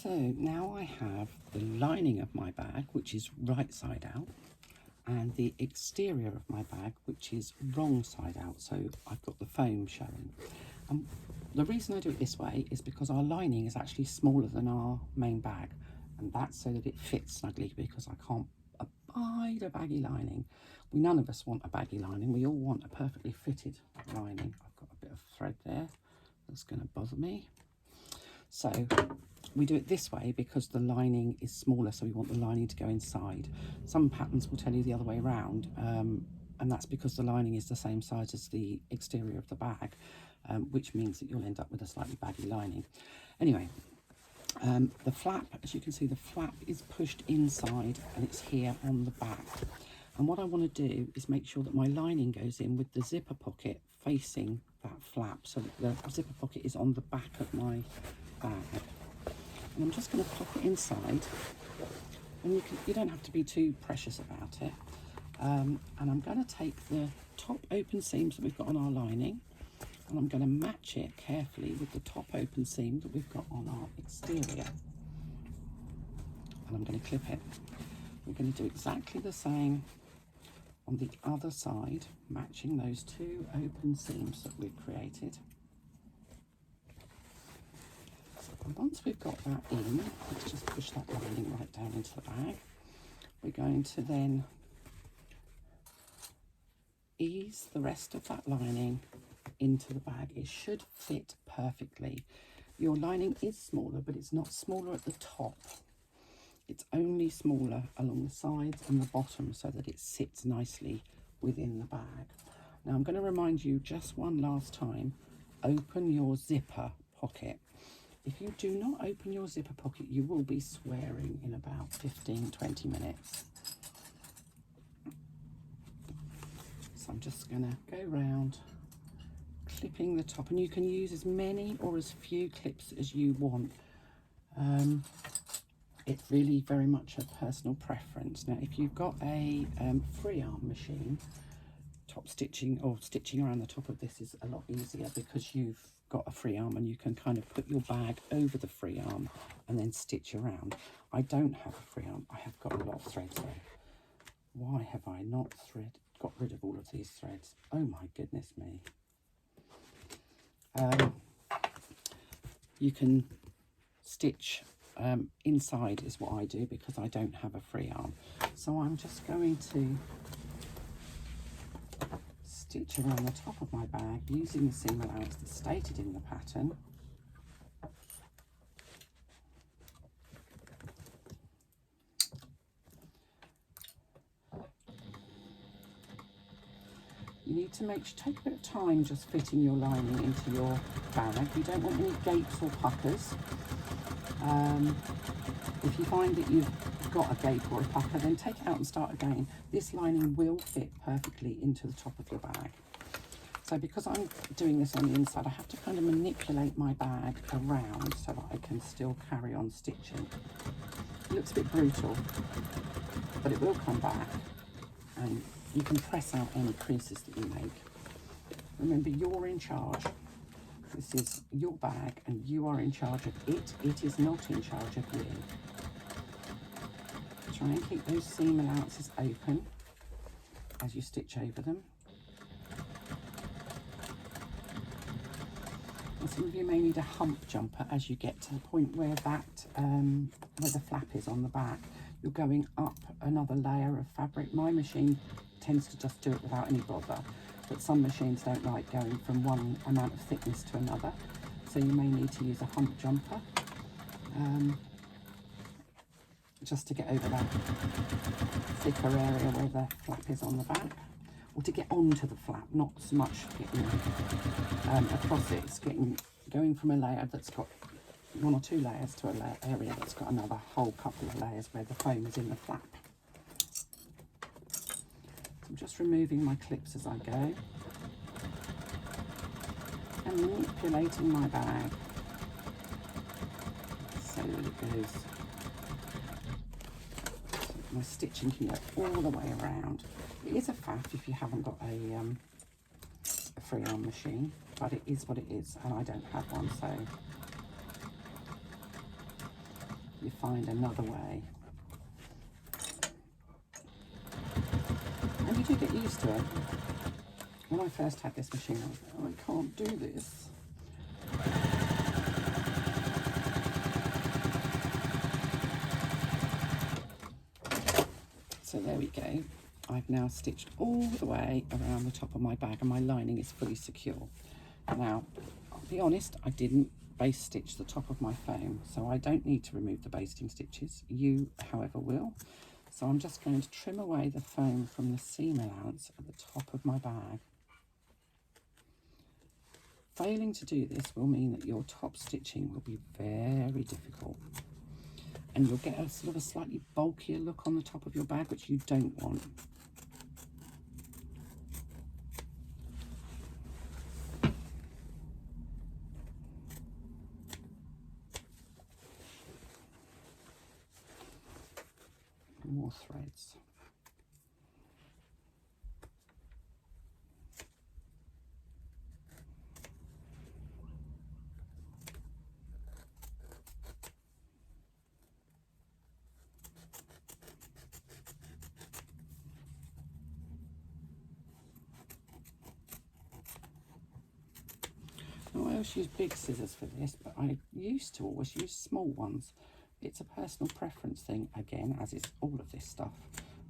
So now I have the lining of my bag, which is right side out, and the exterior of my bag, which is wrong side out. So I've got the foam showing. The reason I do it this way is because our lining is actually smaller than our main bag, and that's so that it fits snugly, because I can't abide a baggy lining. None of us want a baggy lining. We all want a perfectly fitted lining. I've got a bit of thread there that's going to bother me. So we do it this way because the lining is smaller, so we want the lining to go inside. Some patterns will tell you the other way around, and that's because the lining is the same size as the exterior of the bag, which means that you'll end up with a slightly baggy lining. Anyway, the flap, as you can see, the flap is pushed inside and it's here on the back. And what I want to do is make sure that my lining goes in with the zipper pocket facing that flap, so that the zipper pocket is on the back of my bag. And I'm just going to pop it inside, and you don't have to be too precious about it. And I'm going to take the top open seams that we've got on our lining, and I'm going to match it carefully with the top open seam that we've got on our exterior, and I'm going to clip it. We're going to do exactly the same on the other side, matching those two open seams that we've created. And once we've got that in, let's just push that lining right down into the bag. We're going to then ease the rest of that lining into the bag. It should fit perfectly. Your lining is smaller, but it's not smaller at the top. It's only smaller along the sides and the bottom, so that it sits nicely within the bag. Now I'm going to remind you just one last time, open your zipper pocket. If you do not open your zipper pocket, you will be swearing in about 15-20 minutes. So I'm just going to go round, clipping the top, and you can use as many or as few clips as you want. It's really very much a personal preference. Now, if you've got a free arm machine, top stitching or stitching around the top of this is a lot easier, because you've got a free arm and you can kind of put your bag over the free arm and then stitch around. I don't have a free arm. I have got a lot of threads there. Why have I not got rid of all of these threads? Oh my goodness me. You can stitch inside is what I do, because I don't have a free arm. So I'm just going to stitch around the top of my bag using the seam allowance that's stated in the pattern. You need to take a bit of time just fitting your lining into your bag. You don't want any gapes or puckers. If you find that you've got a gape or a pucker, then take it out and start again. This lining will fit perfectly into the top of your bag. So because I'm doing this on the inside, I have to kind of manipulate my bag around so that I can still carry on stitching. It looks a bit brutal, but it will come back, and you can press out any creases that you make. Remember, you're in charge. This is your bag and you are in charge of it. It is not in charge of you. Try and keep those seam allowances open as you stitch over them. And some of you may need a hump jumper as you get to the point where where the flap is on the back. You're going up another layer of fabric. My machine tends to just do it without any bother, but some machines don't like going from one amount of thickness to another, so you may need to use a hump jumper just to get over that thicker area where the flap is on the back, or to get onto the flap, not so much getting across it. It's going from a layer that's got one or two layers to an area that's got another whole couple of layers where the foam is in the flap. I'm just removing my clips as I go and manipulating my bag so that it goes, so my stitching can go all the way around. It is a faff if you haven't got a free arm machine, but it is what it is, and I don't have one, so you find another way. And you do get used to it. When I first had this machine, I was like, oh, I can't do this. So there we go. I've now stitched all the way around the top of my bag and my lining is fully secure. Now, I'll be honest, I didn't base stitch the top of my foam, so I don't need to remove the basting stitches. You, however, will. So I'm just going to trim away the foam from the seam allowance at the top of my bag. Failing to do this will mean that your top stitching will be very difficult. And you'll get a sort of a slightly bulkier look on the top of your bag, which you don't want. More threads. Now, I always use big scissors for this, but I used to always use small ones. It's a personal preference thing, again, as is all of this stuff.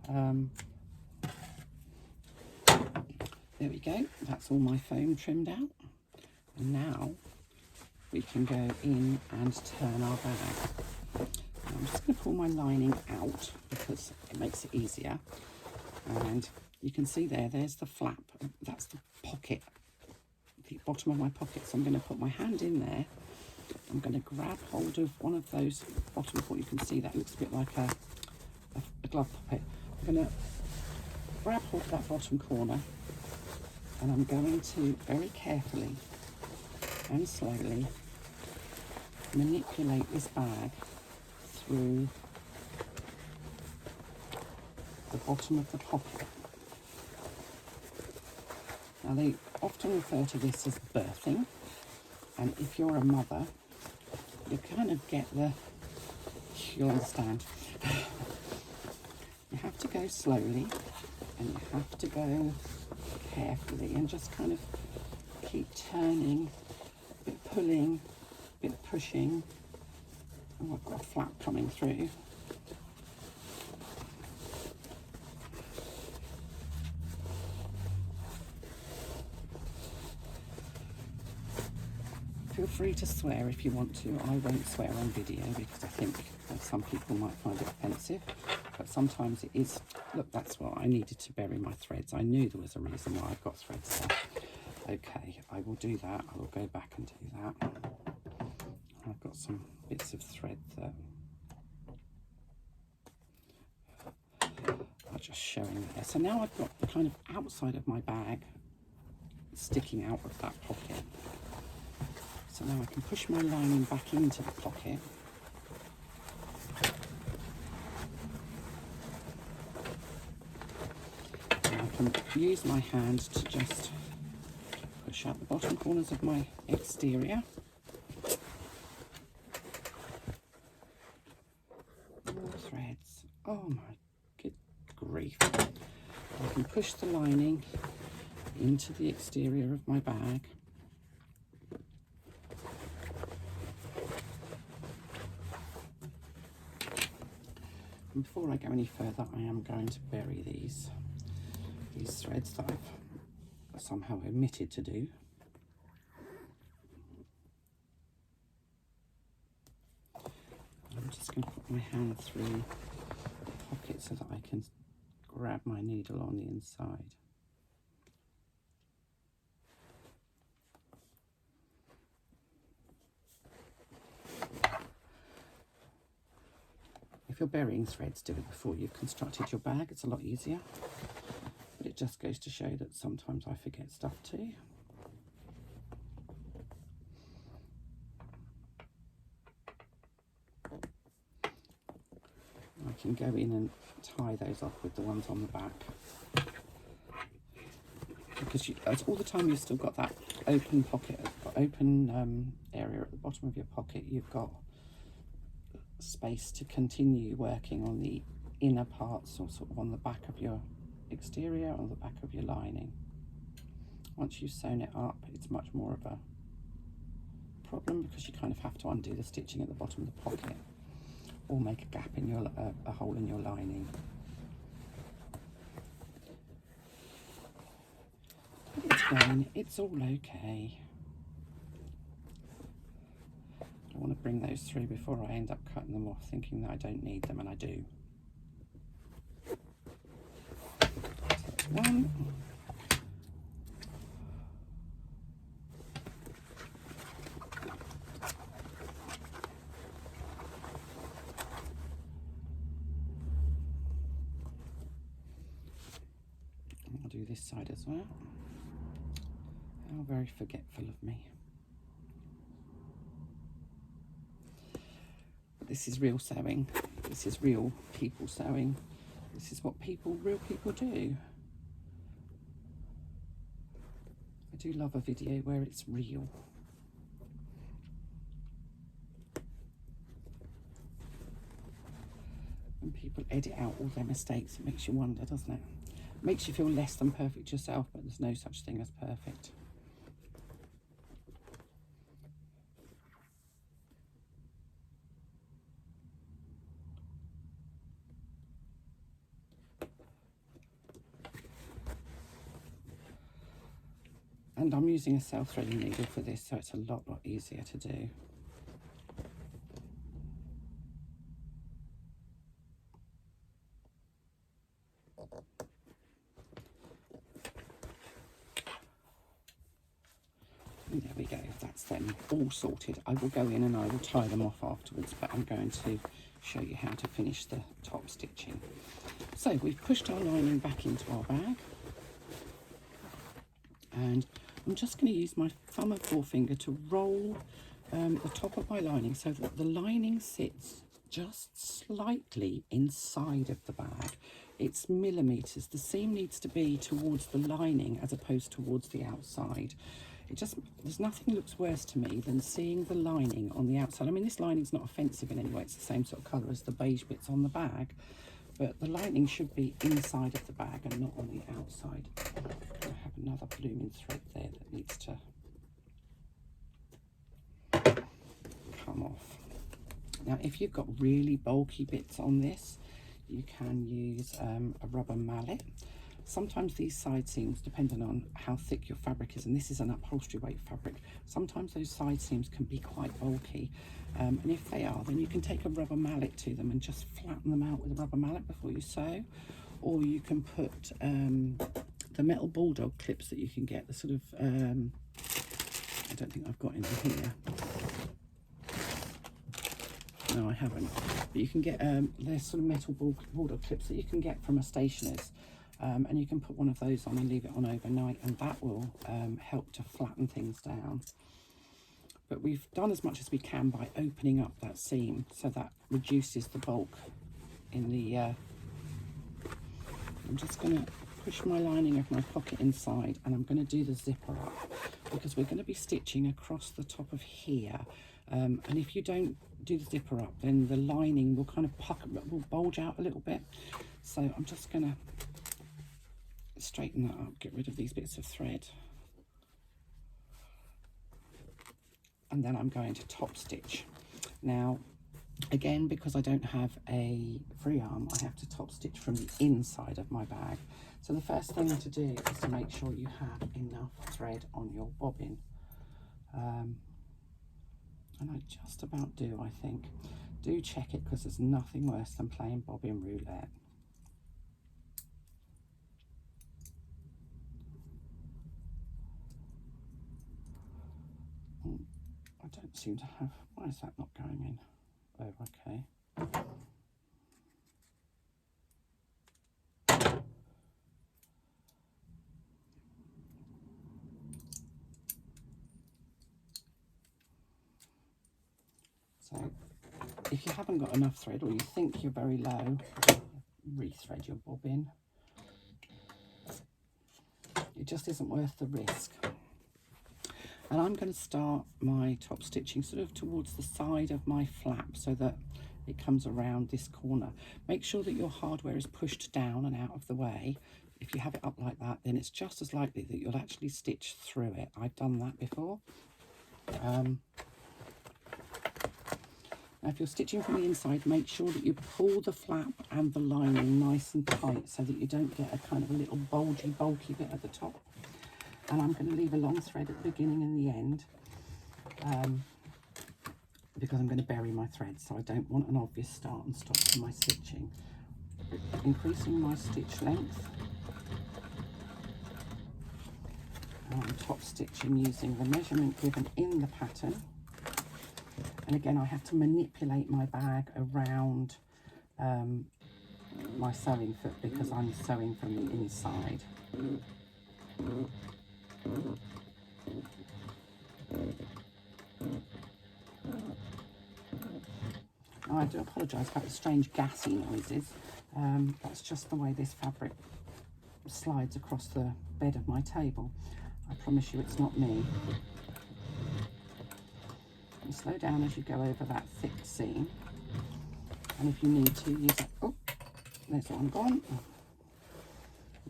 There we go, that's all my foam trimmed out. And now we can go in and turn our bag. I'm just going to pull my lining out because it makes it easier. And you can see there's the flap, that's the pocket, the bottom of my pocket. So I'm going to put my hand in there. I'm going to grab hold of one of those bottom corners. You can see that looks a bit like a glove pocket. I'm going to grab hold of that bottom corner and I'm going to very carefully and slowly manipulate this bag through the bottom of the pocket. Now they often refer to this as birthing, and if you're a mother, you kind of get you'll understand. You have to go slowly and you have to go carefully and just kind of keep turning, a bit pulling, a bit pushing. Oh, I've got a flap coming through. Feel free to swear if you want to. I won't swear on video because I think that some people might find it offensive, but sometimes it is. Look, that's what I needed to bury my threads. I knew there was a reason why I've got threads there. Okay, I will do that. I will go back and do that. I've got some bits of thread that are just showing there. So now I've got the kind of outside of my bag sticking out of that pocket. So now I can push my lining back into the pocket. And I can use my hand to just push out the bottom corners of my exterior. More threads. Oh my good grief. I can push the lining into the exterior of my bag. And before I go any further, I am going to bury these threads that I've somehow omitted to do. I'm just going to put my hand through the pocket so that I can grab my needle on the inside. If you're burying threads, do it before you've constructed your bag. It's a lot easier. But it just goes to show that sometimes I forget stuff too. I can go in and tie those off with the ones on the back. Because all the time you've still got that open pocket, open area at the bottom of your pocket, you've got space to continue working on the inner parts, or sort of on the back of your exterior, on the back of your lining. Once you've sewn it up, it's much more of a problem because you kind of have to undo the stitching at the bottom of the pocket or make a gap in your a hole in your lining. But it's fine, it's all okay. I want to bring those through before I end up cutting them off thinking that I don't need them, and I do. So that's one. I'll do this side as well. How very forgetful of me. But this is real sewing. This is real people sewing. This is what real people do. I do love a video where it's real. When people edit out all their mistakes, it makes you wonder, doesn't it? It makes you feel less than perfect yourself, but there's no such thing as perfect. And I'm using a self-threading needle for this, so it's a lot easier to do. And there we go, that's them all sorted. I will go in and I will tie them off afterwards, but I'm going to show you how to finish the top stitching. So we've pushed our lining back into our bag, and I'm just going to use my thumb and forefinger to roll the top of my lining so that the lining sits just slightly inside of the bag. It's millimeters. The seam needs to be towards the lining as opposed towards the outside. There's nothing looks worse to me than seeing the lining on the outside. I mean, this lining's not offensive in any way. It's the same sort of colour as the beige bits on the bag, but the lining should be inside of the bag and not on the outside. I have another blooming thread there that needs to come off. Now, if you've got really bulky bits on this, you can use a rubber mallet. Sometimes these side seams, depending on how thick your fabric is, and this is an upholstery weight fabric, sometimes those side seams can be quite bulky. And if they are, then you can take a rubber mallet to them and just flatten them out with a rubber mallet before you sew. Or you can put the metal bulldog clips that you can get, the sort of, I don't think I've got any here. No, I haven't. But you can get, there's sort of metal bulldog clips that you can get from a stationer's. And you can put one of those on and leave it on overnight, and that will help to flatten things down. But we've done as much as we can by opening up that seam, so that reduces the bulk in the... I'm just going to push my lining of my pocket inside, and I'm going to do the zipper up, because we're going to be stitching across the top of here. And if you don't do the zipper up, then the lining will kind of pucker, will bulge out a little bit. So I'm just going to straighten that up, get rid of these bits of thread, and then I'm going to top stitch. Now again, because I don't have a free arm, I have to top stitch from the inside of my bag. So the first thing to do is to make sure you have enough thread on your bobbin, and I just about do, I think. Do check it, because there's nothing worse than playing bobbin roulette. I don't seem to have, why is that not going in? Oh, okay. So if you haven't got enough thread, or you think you're very low, rethread your bobbin. It just isn't worth the risk. And I'm going to start my top stitching sort of towards the side of my flap, so that it comes around this corner. Make sure that your hardware is pushed down and out of the way. If you have it up like that, then it's just as likely that you'll actually stitch through it. I've done that before. Now if you're stitching from the inside, make sure that you pull the flap and the lining nice and tight so that you don't get a kind of a little bulgy, bulky bit at the top. And I'm going to leave a long thread at the beginning and the end because I'm going to bury my thread, so I don't want an obvious start and stop for my stitching. Increasing my stitch length. And I'm top stitching using the measurement given in the pattern. And again, I have to manipulate my bag around my sewing foot because I'm sewing from the inside. Oh, I do apologise about the strange gassy noises. That's just the way this fabric slides across the bed of my table. I promise you it's not me. And slow down as you go over that thick seam. And if you need to use it, oh, there's one gone.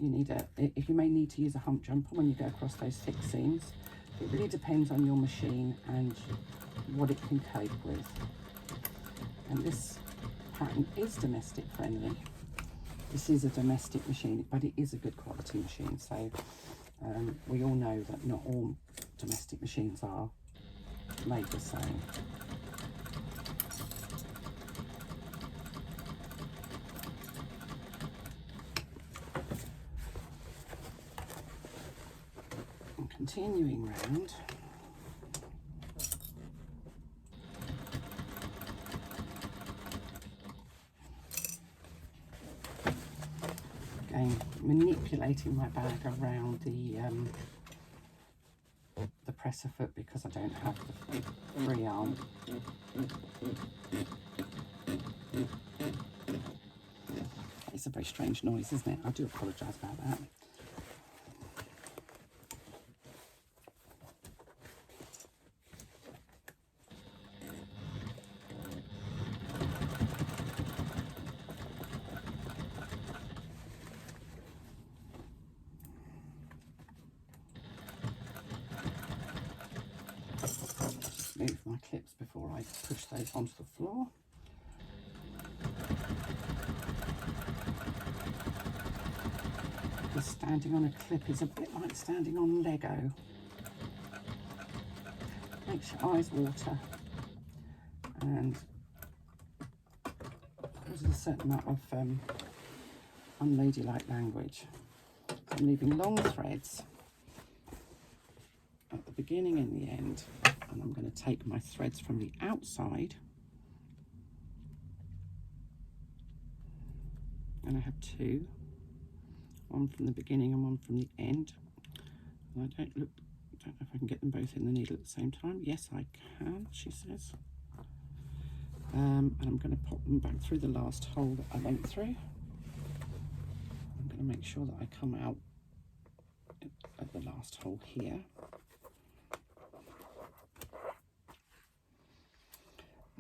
You may need to use a hump jumper when you go across those thick seams. It really depends on your machine and what it can cope with. And this pattern is domestic friendly. This is a domestic machine, but it is a good quality machine. So we all know that not all domestic machines are made the same. And continuing round, again manipulating my bag around the presser foot because I don't have the free arm. It's a very strange noise, isn't it? I do apologise about that. Move my clips before I push those onto the floor. Because standing on a clip is a bit like standing on Lego. Makes your eyes water and causes a certain amount of unladylike language. I'm leaving long threads at the beginning and the end. And I'm going to take my threads from the outside, and I have two, one from the beginning and one from the end. And I don't know if I can get them both in the needle at the same time. Yes, I can, she says. And I'm going to pop them back through the last hole that I went through. I'm going to make sure that I come out at the last hole here.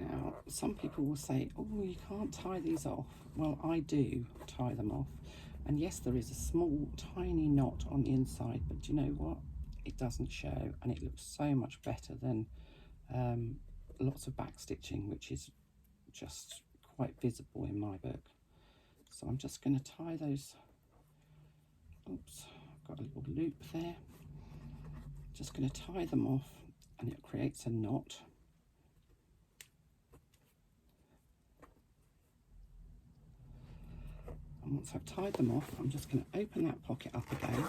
Now, some people will say, oh, you can't tie these off. Well, I do tie them off. And yes, there is a small, tiny knot on the inside, but do you know what? It doesn't show, and it looks so much better than lots of back stitching, which is just quite visible in my book. So I'm just going to tie those. Oops, I've got a little loop there. Just going to tie them off, and it creates a knot. And once I've tied them off, I'm just going to open that pocket up again.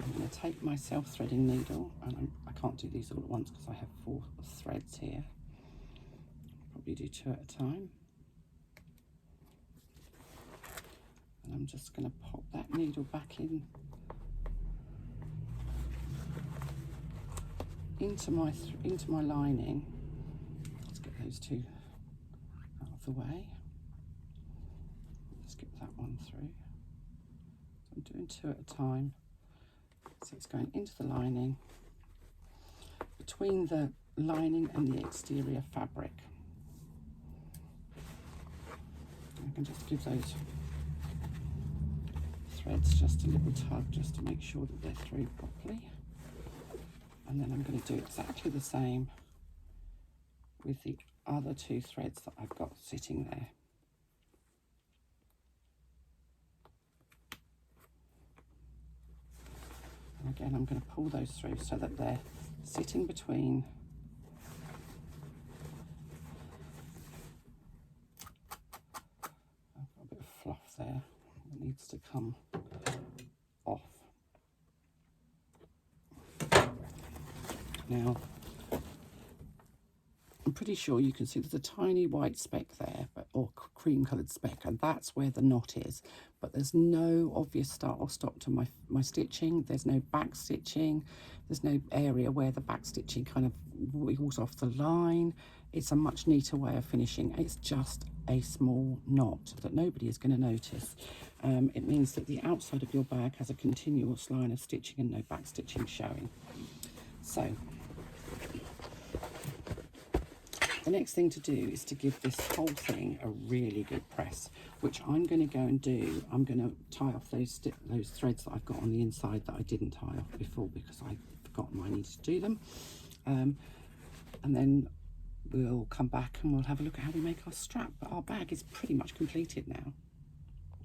I'm going to take my self-threading needle, and I can't do these all at once because I have 4 threads here. Probably do 2 at a time. And I'm just going to pop that needle back in into my lining. Let's get those 2 out of the way. Let's get that one through. So I'm doing 2 at a time. So it's going into the lining between the lining and the exterior fabric. I can just give those threads just a little tug just to make sure that they're through properly. And then I'm going to do exactly the same with the other 2 threads that I've got sitting there. And again, I'm going to pull those through so that they're sitting between fluff there that needs to come off. Now, I'm pretty sure you can see there's a tiny white speck there, or cream coloured speck, and that's where the knot is. But there's no obvious start or stop to my stitching. There's no back stitching. There's no area where the back stitching kind of wiggles off the line. It's a much neater way of finishing. It's just a small knot that nobody is going to notice. It means that the outside of your bag has a continuous line of stitching and no back stitching showing. So the next thing to do is to give this whole thing a really good press, which I'm going to go and do. I'm going to tie off those threads that I've got on the inside that I didn't tie off before because I'd forgotten I needed to do them. And then we'll come back and we'll have a look at how we make our strap. But our bag is pretty much completed now.